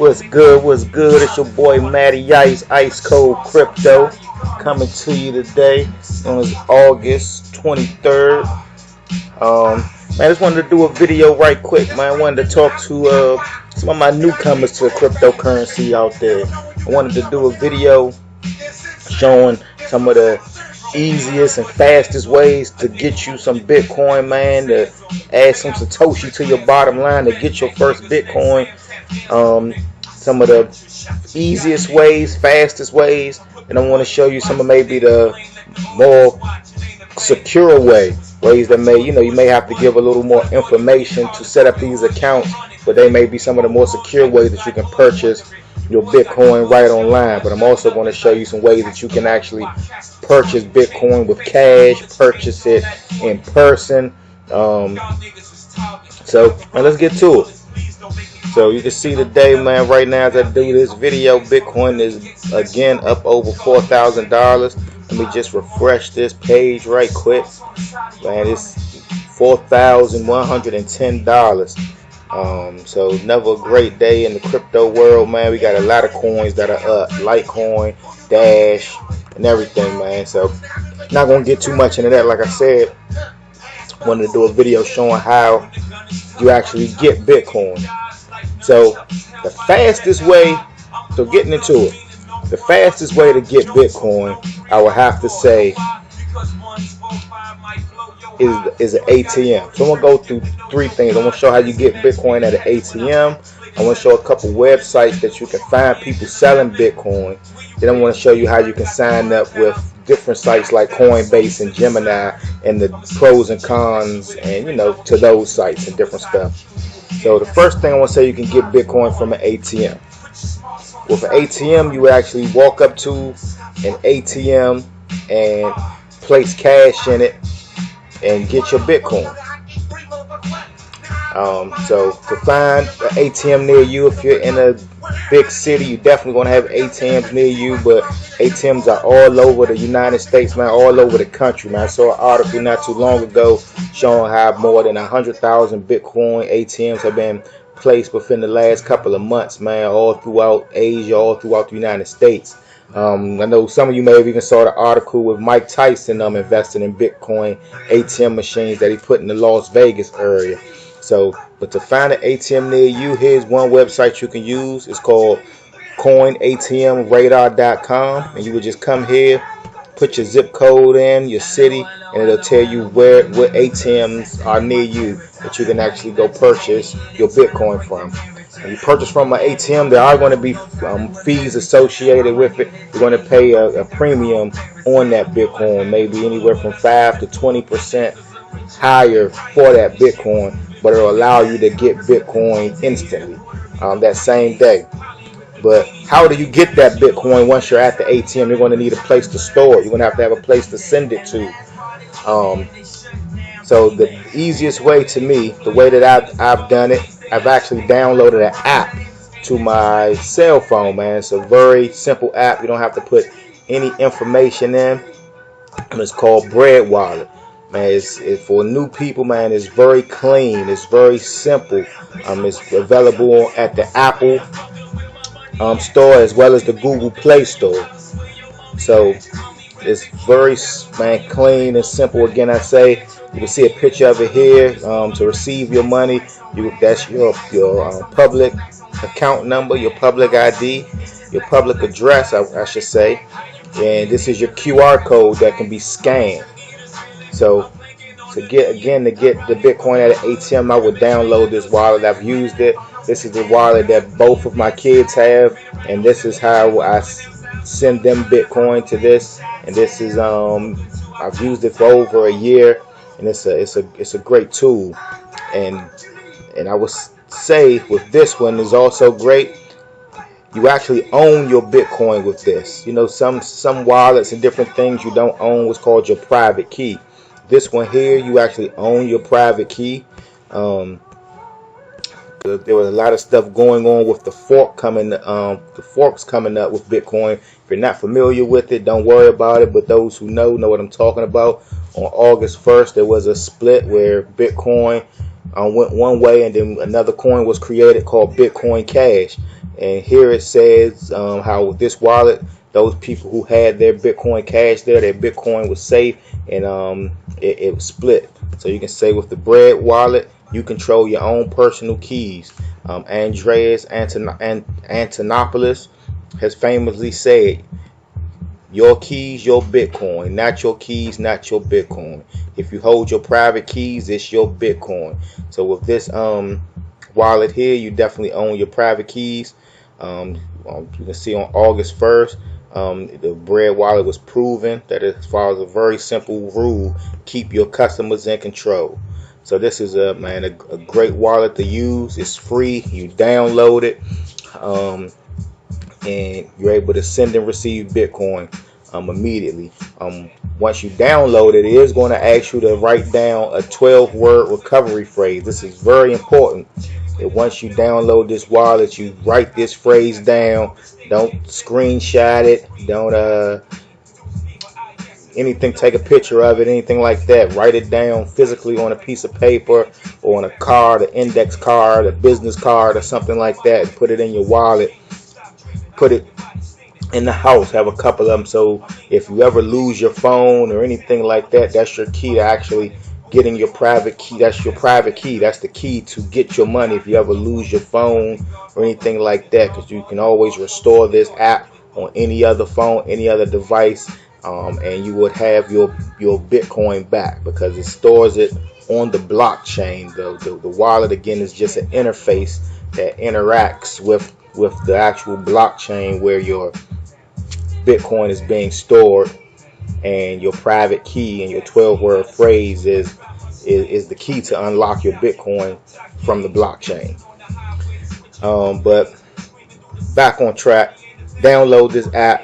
What's good? What's good? It's your boy Matty Ice, Ice Cold Crypto, coming to you today on this August 23rd. Man, I just wanted to do a video right quick, man. I wanted to talk to some of my newcomers to cryptocurrency out there. I wanted to do a video showing some of the easiest and fastest ways to get you some Bitcoin, man, to add some Satoshi to your bottom line to get your first Bitcoin. Some of the easiest ways, fastest ways, and I want to show you some of maybe the more secure ways that you may have to give a little more information to set up these accounts, but they may be some of the more secure ways that you can purchase your Bitcoin right online. But I'm also going to show you some ways that you can actually purchase Bitcoin with cash, purchase it in person. So let's get to it. So you can see today, man, right now as I do this video, Bitcoin is again up over $4,000. Let me just refresh this page right quick. Man, it's $4,110. So another great day in the crypto world, man. We got a lot of coins that are up, Litecoin, Dash, and everything, man. So not gonna get too much into that. Like I said, wanted to do a video showing how you actually get Bitcoin. So the fastest way, so getting into it, the fastest way to get Bitcoin, I would have to say, is an ATM. So I'm gonna go through three things. I want to show how you get Bitcoin at an ATM. I want to show a couple websites that you can find people selling Bitcoin. Then I want to show you how you can sign up with different sites like Coinbase and Gemini and the pros and cons and to those sites and different stuff. So the first thing I want to say, you can get Bitcoin from an ATM. With an ATM, you actually walk up to an ATM and place cash in it and get your Bitcoin. So to find an ATM near you, if you're in a big city, you're definitely going to have ATMs near you, but ATMs are all over the United States, man, all over the country, man. I saw an article not too long ago showing how more than 100,000 Bitcoin ATMs have been placed within the last couple of months, man, all throughout Asia, all throughout the United States. I know some of you may have even saw the article with Mike Tyson investing in Bitcoin ATM machines that he put in the Las Vegas area. So, but to find an ATM near you, here's one website you can use. It's called coinatmradar.com, and you would just come here, put your zip code in, your city, and it'll tell you what ATMs are near you that you can actually go purchase your Bitcoin from. When you purchase from an ATM, there are going to be fees associated with it. You're going to pay a premium on that Bitcoin, maybe anywhere from 5 to 20% higher for that Bitcoin, but it'll allow you to get Bitcoin instantly that same day. But how do you get that Bitcoin once you're at the ATM? You're going to need a place to store it. You're going to have a place to send it to. So the easiest way to me, the way that I've done it, I've actually downloaded an app to my cell phone, man. It's a very simple app. You don't have to put any information in. And it's called Bread Wallet. Man, it's for new people, man. It's very clean. It's very simple. It's available at the Apple store as well as the Google Play Store. So it's very, man, clean and simple. Again, I say you can see a picture of it here. To receive your money, that's your public account number, your public ID, your public address, I should say, and this is your QR code that can be scanned. So to get the Bitcoin at an ATM, I would download this wallet. I've used it. This is the wallet that both of my kids have, and this is how I send them Bitcoin to this. And this is I've used it for over a year, and it's a great tool. And I would say with this one is also great. You actually own your Bitcoin with this. Some wallets and different things you don't own what's called your private key. This one here, you actually own your private key. There was a lot of stuff going on with the forks coming up with Bitcoin. If you're not familiar with it, don't worry about it. But those who know what I'm talking about. On August 1st, there was a split where Bitcoin went one way, and then another coin was created called Bitcoin Cash. And here it says how this wallet, those people who had their Bitcoin Cash there, their Bitcoin was safe, and it was split. So you can say with the Bread wallet, you control your own personal keys. Andreas Antonopoulos has famously said, your keys, your Bitcoin, not your keys, not your Bitcoin. If you hold your private keys, it's your Bitcoin. So with this wallet here, you definitely own your private keys. You can see on August 1st, the Bread wallet was proven that it follows a very simple rule: keep your customers in control. So this is a great wallet to use. It's free. You download it, and you're able to send and receive Bitcoin immediately. Once you download it, it is going to ask you to write down a 12-word recovery phrase. This is very important. That once you download this wallet, you write this phrase down. Don't screenshot it. Don't take a picture of it, anything like that. Write it down physically on a piece of paper or on a card, an index card, a business card, or something like that. Put it in your wallet. Put it in the house. Have a couple of them, so if you ever lose your phone or anything like that, that's your key to actually getting your private key. That's your private key. That's the key to get your money if you ever lose your phone or anything like that, because you can always restore this app on any other phone, any other device, and you would have your Bitcoin back because it stores it on the blockchain. The wallet, again, is just an interface that interacts with the actual blockchain where your Bitcoin is being stored, and your private key and your 12-word phrase is the key to unlock your Bitcoin from the blockchain. But back on track, download this app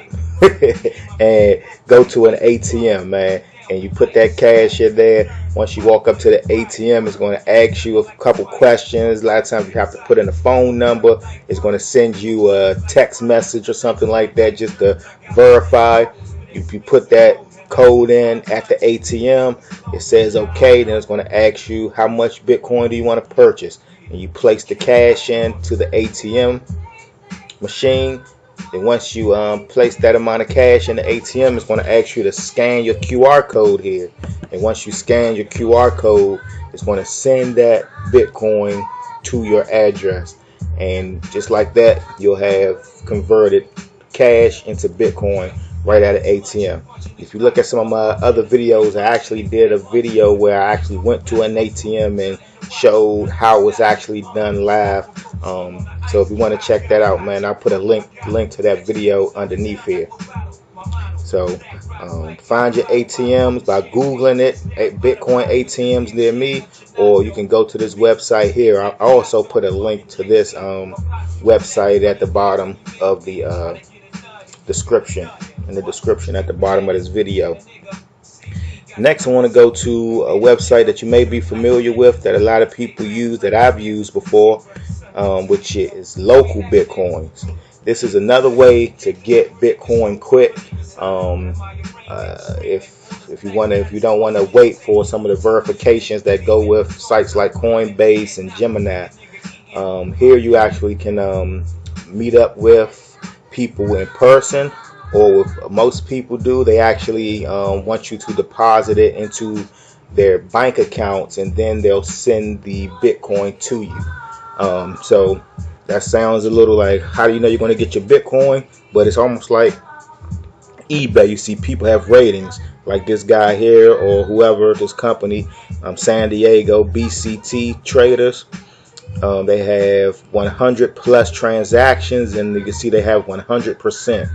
and go to an ATM, man, and you put that cash in there. Once you walk up to the ATM, it's going to ask you a couple questions. A lot of times you have to put in a phone number. It's going to send you a text message or something like that just to verify. If you put that code in at the ATM, it says okay, then it's going to ask you how much Bitcoin do you want to purchase, and you place the cash in to the ATM machine. And once you place that amount of cash in the ATM, it's going to ask you to scan your QR code here. And once you scan your QR code, it's going to send that Bitcoin to your address. And just like that, you'll have converted cash into Bitcoin right at an ATM. If you look at some of my other videos, I actually did a video where I actually went to an ATM and showed how it was actually done live. So if you want to check that out, man, I'll put a link to that video underneath here. So find your ATMs by Googling it, Bitcoin ATMs near me, or you can go to this website here. I also put a link to this website at the bottom of the description, in the description at the bottom of this video. Next, I want to go to a website that you may be familiar with, that a lot of people use, that I've used before, which is Localbitcoins. This is another way to get Bitcoin quick. If you don't want to wait for some of the verifications that go with sites like Coinbase and Gemini, here you actually can meet up with people in person, or what most people do, they actually want you to deposit it into their bank accounts, and then they'll send the Bitcoin to you. So that sounds a little like, how do you know you're going to get your Bitcoin? But it's almost like eBay. You see people have ratings, like this guy here or whoever, this company, San Diego BCT Traders. They have 100 plus transactions, and you can see they have 100%.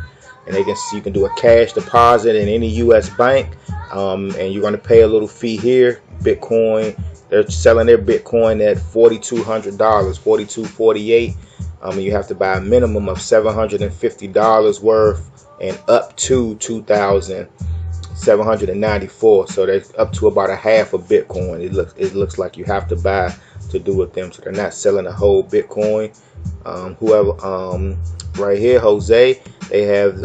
And they can see you can do a cash deposit in any U.S. bank, and you're going to pay a little fee here. Bitcoin, they're selling their Bitcoin at $4,200, $4,248. You have to buy a minimum of $750 worth, and up to $2,794. So they're up to about a half of Bitcoin. It looks like you have to buy to do with them. So they're not selling a whole Bitcoin. Right here, Jose, they have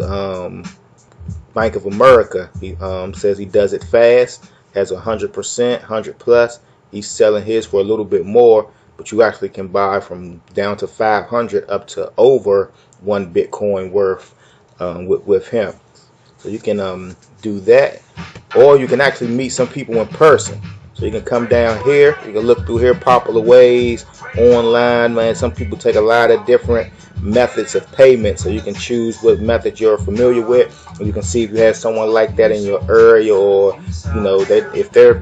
Bank of America. He says he does it fast, has 100%, 100 plus, He's selling his for a little bit more, but you actually can buy from down to 500 up to over 1 Bitcoin worth with him. So you can do that, or you can actually meet some people in person. So you can come down here, you can look through here, popular ways online, man. Some people take a lot of different methods of payment, so you can choose what method you're familiar with, and you can see if you have someone like that in your area, or if they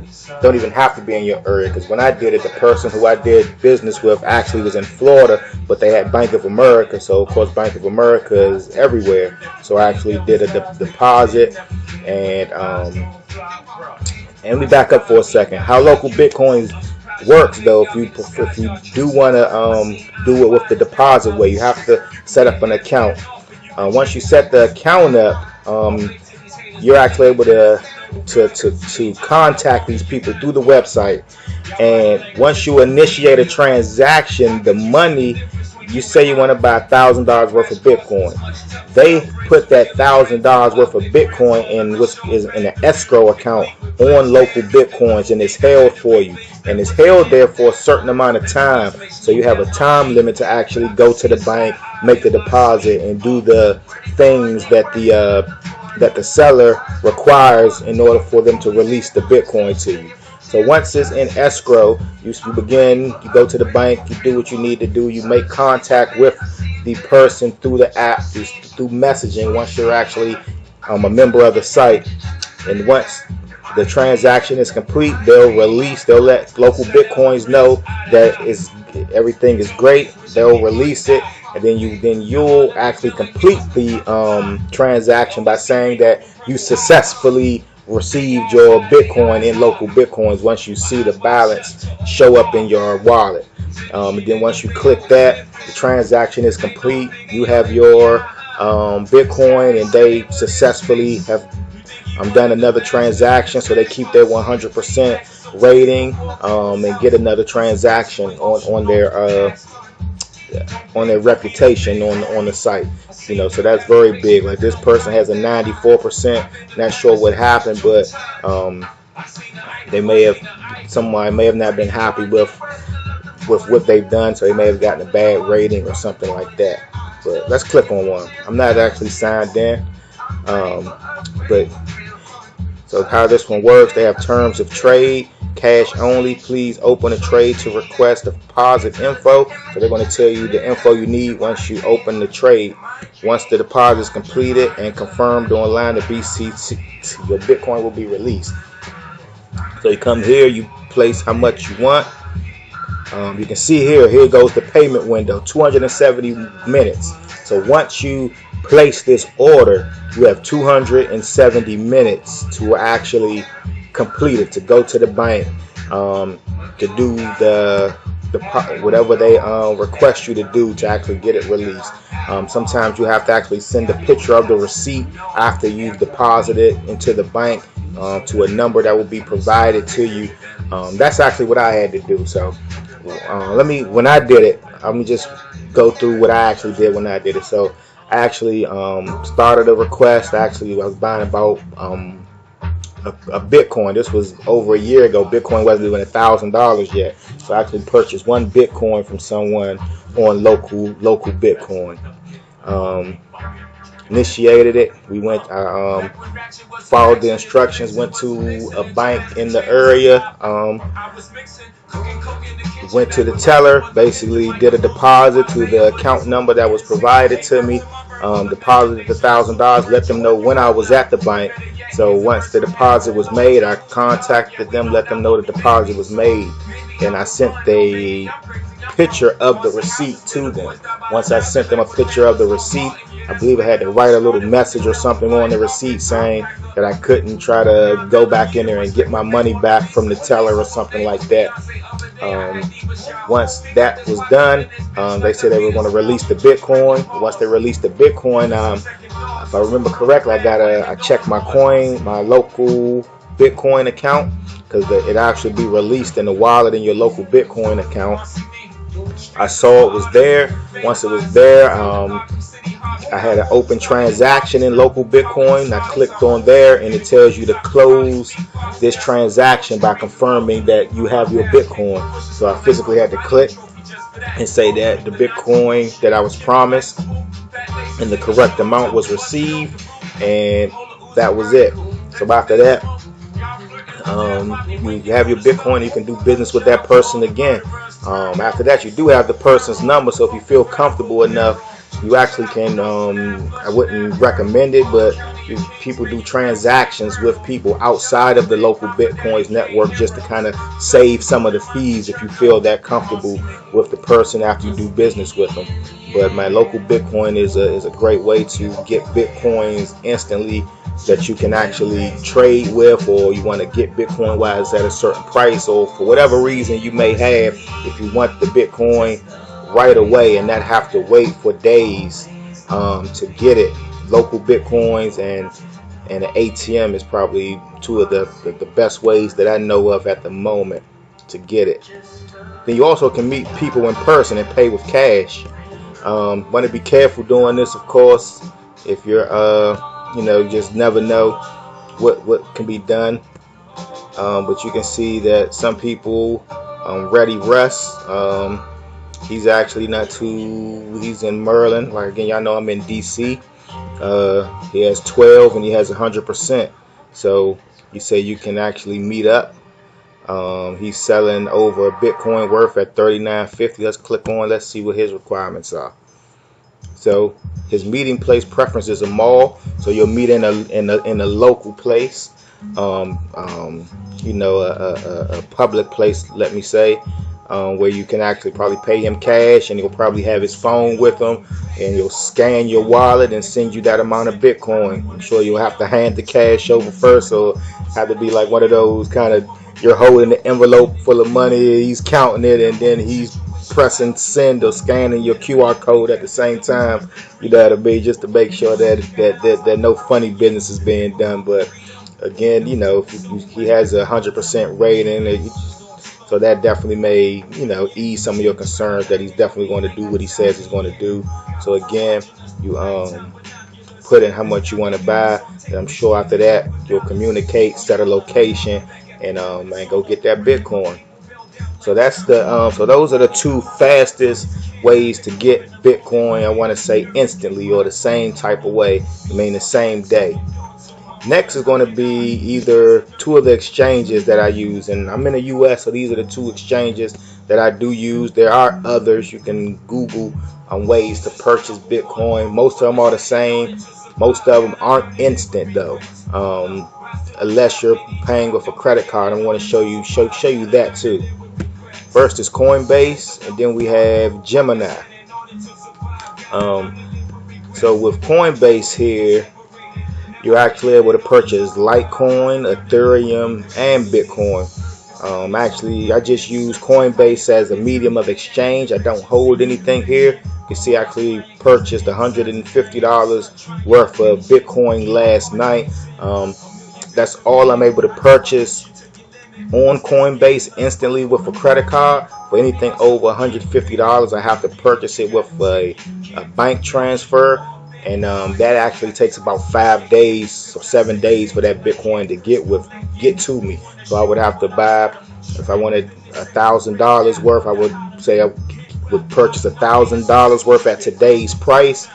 don't even have to be in your area. Because when I did it, the person who I did business with actually was in Florida, but they had Bank of America, so of course Bank of America is everywhere. So I actually did a deposit, and let me back up for a second. How Local Bitcoins works, though, if you do want to do it with the deposit way, you have to set up an account. Once you set the account up, you're actually able to contact these people through the website. And once you initiate a transaction, the money, you say you want to buy $1,000 worth of Bitcoin, they put that $1,000 worth of Bitcoin in which is in an escrow account on Local Bitcoins, and it's held for you, and it's held there for a certain amount of time. So you have a time limit to actually go to the bank, make the deposit, and do the things that the seller requires in order for them to release the Bitcoin to you. So once it's in escrow, you go to the bank, you do what you need to do, you make contact with the person through the app, through messaging, once you're actually a member of the site. And once the transaction is complete, they'll let Local Bitcoins know that everything is great. They'll release it, and then you'll actually complete the transaction by saying that you successfully received your Bitcoin in Local Bitcoins once you see the balance show up in your wallet. And then once you click that, the transaction is complete. You have your Bitcoin, and they successfully have done another transaction, so they keep their 100% rating and get another transaction on their reputation on the site. So that's very big. Like, this person has a 94%. Not sure what happened, but someone may have not been happy with what they've done, so they may have gotten a bad rating or something like that. But let's click on one. I'm not actually signed in, but so how this one works, they have terms of trade. Cash only. Please open a trade to request deposit info. So they're going to tell you the info you need once you open the trade. Once the deposit is completed and confirmed online, the BCC, your Bitcoin will be released. So you come here, you place how much you want. You can see here goes the payment window, 270 minutes. So once you place this order, you have 270 minutes to actually complete it, to go to the bank, to do the whatever they request you to do to actually get it released. Sometimes you have to actually send a picture of the receipt after you've deposited into the bank to a number that will be provided to you. That's actually what I had to do. So when I did it, let me just go through what I actually did when I did it. So I actually started a request. Actually, I was buying about a Bitcoin. This was over a year ago. Bitcoin wasn't even $1,000 yet. So I actually purchased 1 Bitcoin from someone on local Bitcoin. Initiated it. We went, followed the instructions, went to a bank in the area, went to the teller, basically did a deposit to the account number that was provided to me, deposited the $1,000, let them know when I was at the bank. So once the deposit was made, I contacted them, let them know the deposit was made, and I sent a picture of the receipt to them. Once I sent them a picture of the receipt, I believe I had to write a little message or something on the receipt saying that I couldn't try to go back in there and get my money back from the teller or something like that. Once that was done, they said they were going to release the Bitcoin. Once they released the Bitcoin, if I remember correctly, I checked my local Bitcoin account, because it actually be released in the wallet in your local Bitcoin account. I saw it was there. Once it was there, I had an open transaction in local Bitcoin. I clicked on there and it tells you to close this transaction by confirming that you have your Bitcoin. So I physically had to click and say that the Bitcoin that I was promised and the correct amount was received, and that was it. So after that, you have your Bitcoin, you can do business with that person again. After that, you do have the person's number, so if you feel comfortable enough, you actually can, I wouldn't recommend it, but people do transactions with people outside of the local Bitcoins network just to kind of save some of the fees if you feel that comfortable with the person after you do business with them. But my local Bitcoin is a great way to get Bitcoins instantly that you can actually trade with, or you want to get Bitcoin while it's at a certain price, or for whatever reason you may have, if you want the Bitcoin right away and not have to wait for days to get it. Local Bitcoins and an ATM is probably two of the best ways that I know of at the moment to get it. Then you also can meet people in person and pay with cash. Want to be careful doing this, of course, if you're just never know what can be done. But you can see that some people, Ready Russ, he's actually not too, he's in Maryland. Like again, y'all know I'm in DC. He has 12 and he has 100%. So you say you can actually meet up. He's selling over Bitcoin worth at $39.50. Let's click on, let's see what his requirements are. So his meeting place preference is a mall, so you'll meet in a local place, a public place, let me say, where you can actually probably pay him cash, and he'll probably have his phone with him, and he'll scan your wallet and send you that amount of Bitcoin. I'm sure you'll have to hand the cash over first, so have to be like one of those kind of, you're holding the envelope full of money, he's counting it, and then he's pressing send or scanning your QR code at the same time. You know, to be just to make sure that no funny business is being done. But again, he has 100% rating, so that definitely may ease some of your concerns that he's definitely going to do what he says he's going to do. So again, you put in how much you want to buy, and I'm sure after that you'll communicate, set a location, and go get that Bitcoin. So that's so those are the two fastest ways to get Bitcoin. I want to say instantly, or the same type of way, I mean the same day. Next is going to be either two of the exchanges that I use, and I'm in the US, so these are the two exchanges that I do use. There are others. You can Google ways to purchase Bitcoin. Most of them are the same. Most of them aren't instant though, unless you're paying with a credit card. I want to show you that too. First is Coinbase, and then we have Gemini. So with Coinbase here, you're actually able to purchase Litecoin, Ethereum, and Bitcoin. Actually, I just use Coinbase as a medium of exchange. I don't hold anything here. You can see I actually purchased $150 worth of Bitcoin last night. That's all I'm able to purchase on Coinbase instantly with a credit card. For anything over $150, I have to purchase it with a bank transfer, and that actually takes about 5 days or 7 days for that Bitcoin to get to me. So I would have to buy, if I wanted $1,000 worth, I would say I would purchase $1,000 worth at today's price.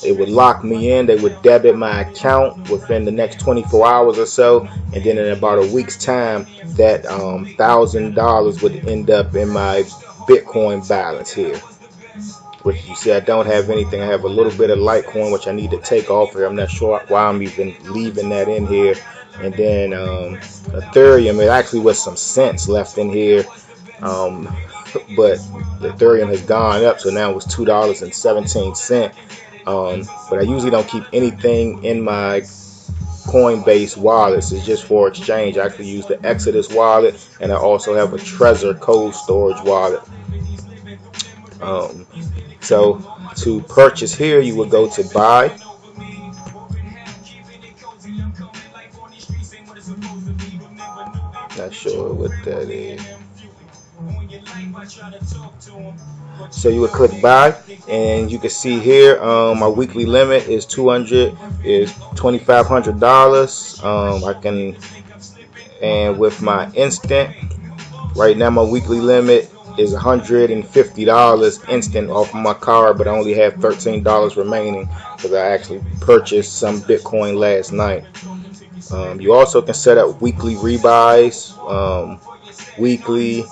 It would lock me in. They would debit my account within the next 24 hours or so, and then in about a week's time, that $1,000 would end up in my Bitcoin balance here. Which you see, I don't have anything. I have a little bit of Litecoin, which I need to take off here. I'm not sure why I'm even leaving that in here. And then Ethereum, it actually was some cents left in here, but the Ethereum has gone up, so now it's $2.17. But I usually don't keep anything in my Coinbase wallets. It's just for exchange. I actually use the Exodus wallet, and I also have a Trezor cold storage wallet. So to purchase here, you would go to buy. Not sure what that is. So you would click buy, and you can see here my weekly limit is $2,500. I can, and with my instant, right now my weekly limit is $150 instant off of my card, but I only have $13 remaining because I actually purchased some Bitcoin last night. You also can set up weekly rebuys, weekly,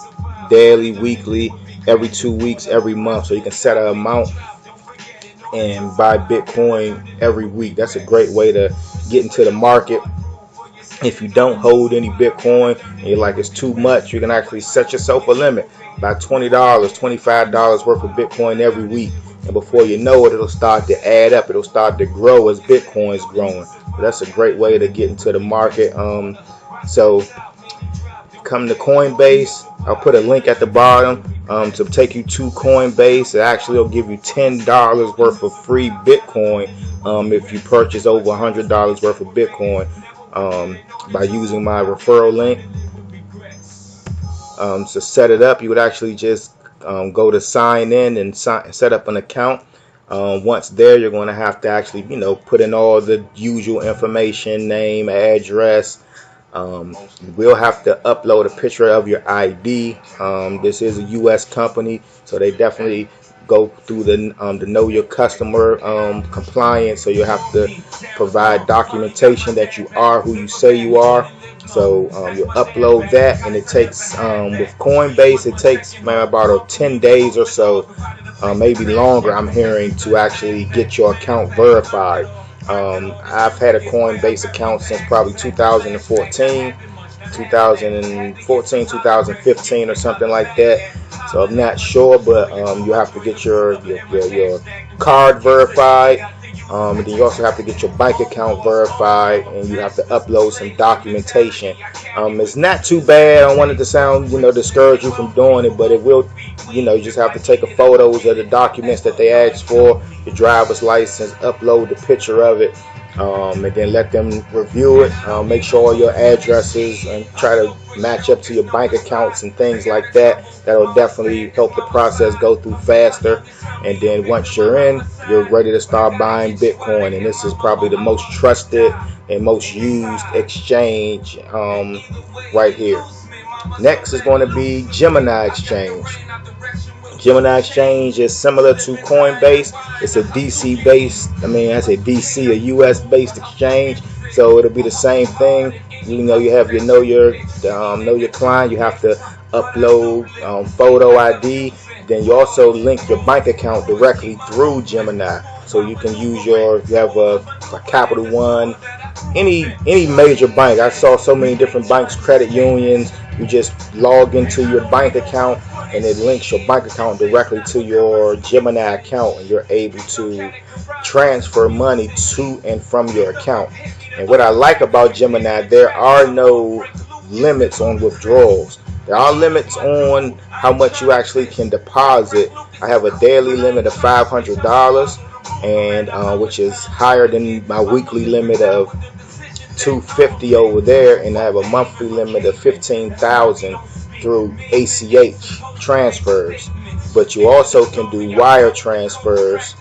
daily, weekly, every 2 weeks, every month. So you can set an amount and buy Bitcoin every week. That's a great way to get into the market. If you don't hold any Bitcoin and you're like it's too much, you can actually set yourself a limit by $20, $25 worth of Bitcoin every week. And before you know it, it'll start to add up. It'll start to grow as Bitcoin's growing. So that's a great way to get into the market. So come to Coinbase. I'll put a link at the bottom to take you to Coinbase. It actually will give you $10 worth of free Bitcoin if you purchase over $100 worth of Bitcoin by using my referral link. To set it up, you would actually just go to sign in and set up an account. Once there, you're going to have to actually, put in all the usual information, name, address. You will have to upload a picture of your ID. This is a U.S. company, so they definitely go through the know your customer compliance. So you have to provide documentation that you are who you say you are. So you upload that, and it takes with Coinbase, it takes about 10 days or so, maybe longer, I'm hearing, to actually get your account verified. I've had a Coinbase account since probably 2014, 2015 or something like that. So I'm not sure, but you have to get your card verified. And then you also have to get your bank account verified, and you have to upload some documentation. It's not too bad. I don't want it to sound, discourage you from doing it, but it will, you just have to take a photos of the documents that they ask for, your driver's license, upload the picture of it, and then let them review it. Make sure all your addresses and try to match up to your bank accounts and things like that. That'll definitely help the process go through faster. And then once you're in, you're ready to start buying Bitcoin. And this is probably the most trusted and most used exchange right here. Next is going to be Gemini Exchange. Gemini Exchange is similar to Coinbase. It's a DC based, a US based exchange. So it'll be the same thing. You have your know your client. You have to upload photo ID. Then you also link your bank account directly through Gemini. So you can use you have a Capital One, any major bank. I saw so many different banks, credit unions. You just log into your bank account, and it links your bank account directly to your Gemini account, and you're able to transfer money to and from your account. And what I like about Gemini, there are no limits on withdrawals. There are limits on how much you actually can deposit. I have a daily limit of $500, and which is higher than my weekly limit of $250 over there, and I have a monthly limit of $15,000 through ACH transfers. But you also can do wire transfers,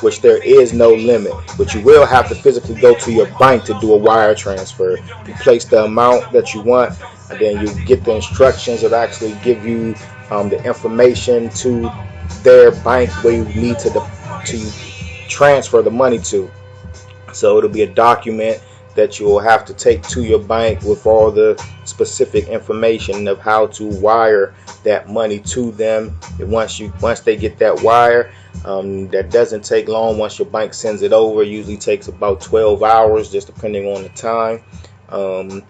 which there is no limit, but you will have to physically go to your bank to do a wire transfer. You place the amount that you want, and then you get the instructions that actually give you the information to their bank where you need to transfer the money to. So it'll be a document that you will have to take to your bank with all the specific information of how to wire that money to them. And once they get that wire, that doesn't take long. Once your bank sends it over, it usually takes about 12 hours, just depending on the time. And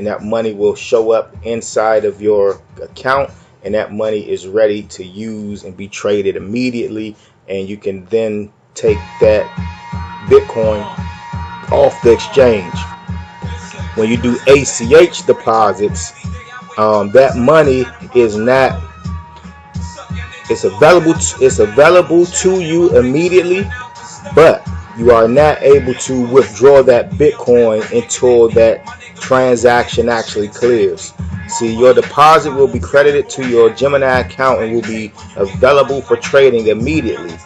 that money will show up inside of your account, and that money is ready to use and be traded immediately. And you can then take that Bitcoin off the exchange. When you do ACH deposits, that money is not, it's available to you immediately, but you are not able to withdraw that Bitcoin until that transaction actually clears. See, your deposit will be credited to your Gemini account and will be available for trading immediately.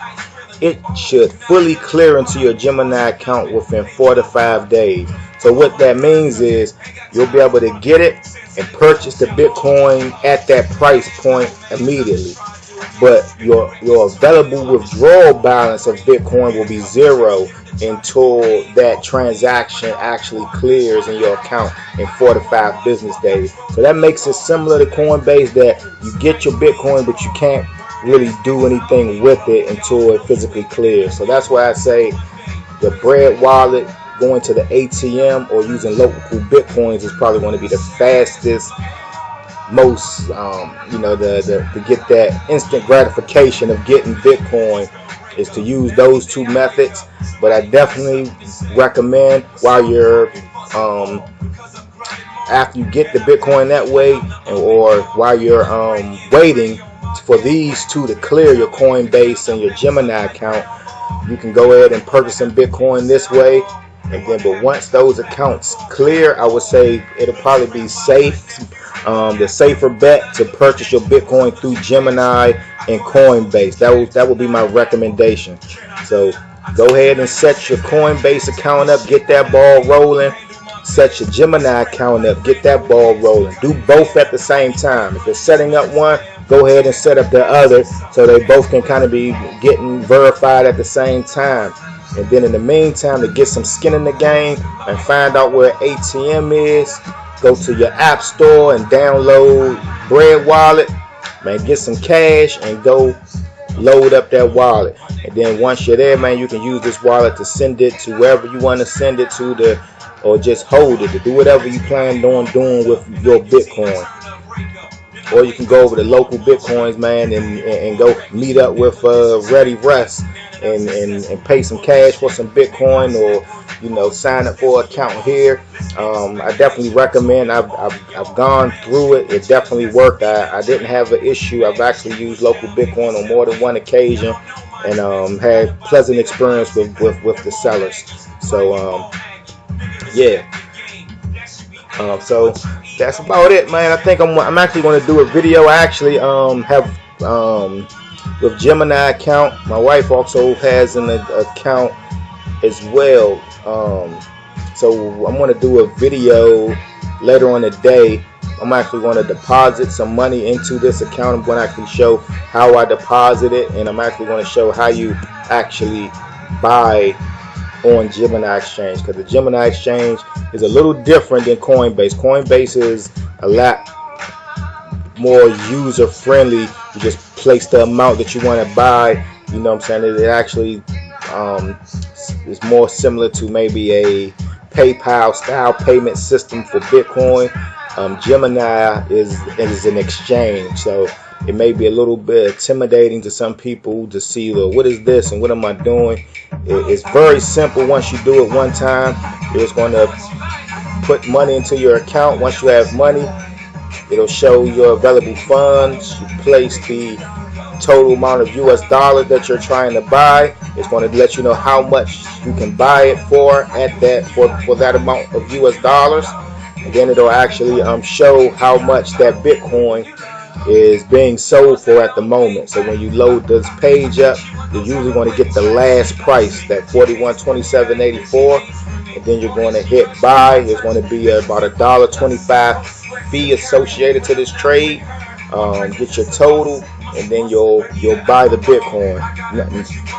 It should fully clear into your Gemini account within 4 to 5 days. So what that means is you'll be able to get it and purchase the Bitcoin at that price point immediately. But your available withdrawal balance of Bitcoin will be zero until that transaction actually clears in your account in 4 to 5 business days. So that makes it similar to Coinbase, that you get your Bitcoin, but you can't really do anything with it until it physically clears. So that's why I say the bread wallet, going to the ATM or using local Bitcoins is probably going to be the fastest, most to get that instant gratification of getting Bitcoin, is to use those two methods. But I definitely recommend, while you're after you get the Bitcoin that way, or while you're waiting for these two to clear, your Coinbase and your Gemini account, you can go ahead and purchase some Bitcoin this way. And then, but once those accounts clear, I would say it'll probably be safe, the safer bet to purchase your Bitcoin through Gemini and Coinbase. That would be my recommendation. So go ahead and set your Coinbase account up, get that ball rolling. Set your Gemini account up, get that ball rolling. Do both at the same time. If you're setting up one, go ahead and set up the other, so they both can kind of be getting verified at the same time. And then in the meantime, to get some skin in the game and find out where ATM is, go to your app store and download Bread Wallet, man, get some cash and go load up that wallet. And then once you're there, man, you can use this wallet to send it to wherever you want to send it to, or just hold it to do whatever you plan on doing with your Bitcoin. Or you can go over to Local Bitcoins, man, and go meet up with Ready Rest and pay some cash for some Bitcoin, or sign up for an account here. I definitely recommend. I've gone through it. It definitely worked. I didn't have an issue. I've actually used Local Bitcoin on more than one occasion, and had pleasant experience with the sellers. So yeah. So that's about it, man. I think I'm actually going to do a video. I actually have with Gemini account. My wife also has an account as well. So I'm going to do a video later on today. I'm actually going to deposit some money into this account. I'm going to actually show how I deposit it, and I'm actually going to show how you actually buy on Gemini Exchange, because the Gemini Exchange is a little different than Coinbase. Coinbase is a lot more user friendly. You just place the amount that you want to buy. You know what I'm saying? It actually is more similar to maybe a PayPal style payment system for Bitcoin. Gemini is an exchange, so it may be a little bit intimidating to some people to see, what is this and what am I doing? It's very simple. Once you do it one time, you're just going to put money into your account. Once you have money, it'll show your available funds. You place the total amount of US dollars that you're trying to buy. It's going to let you know how much you can buy it for at that for that amount of US dollars. And then it'll actually show how much that Bitcoin is being sold for at the moment. So when you load this page up, you're usually going to get the last price, that $41.2784, and then you're going to hit buy. There's going to be about $1.25 fee associated to this trade. Get your total, and then you'll buy the Bitcoin.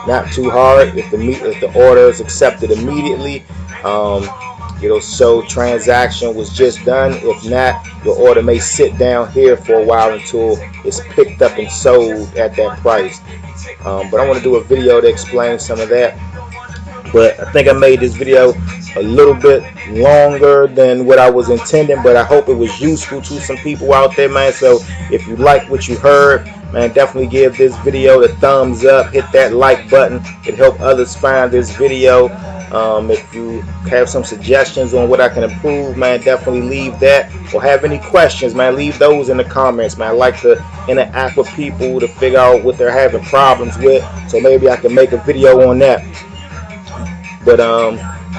Not too hard. If the order is accepted immediately, it'll show transaction was just done. If not, your order may sit down here for a while until it's picked up and sold at that price. But I want to do a video to explain some of that. But I think I made this video a little bit longer than what I was intending, but I hope it was useful to some people out there, man. So if you like what you heard, man, definitely give this video the thumbs up. Hit that like button. It helps others find this video. If you have some suggestions on what I can improve, man, definitely leave that. Or have any questions, man, leave those in the comments, man. I like to interact with people to figure out what they're having problems with, so maybe I can make a video on that. But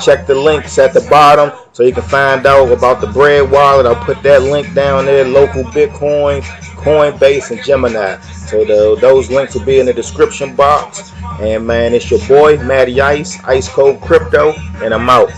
check the links at the bottom so you can find out about the Bread wallet. I'll put that link down there. Localbitcoin, Coinbase, and Gemini. So those links will be in the description box. And man, it's your boy Matty Ice, Ice Cold Crypto, and I'm out.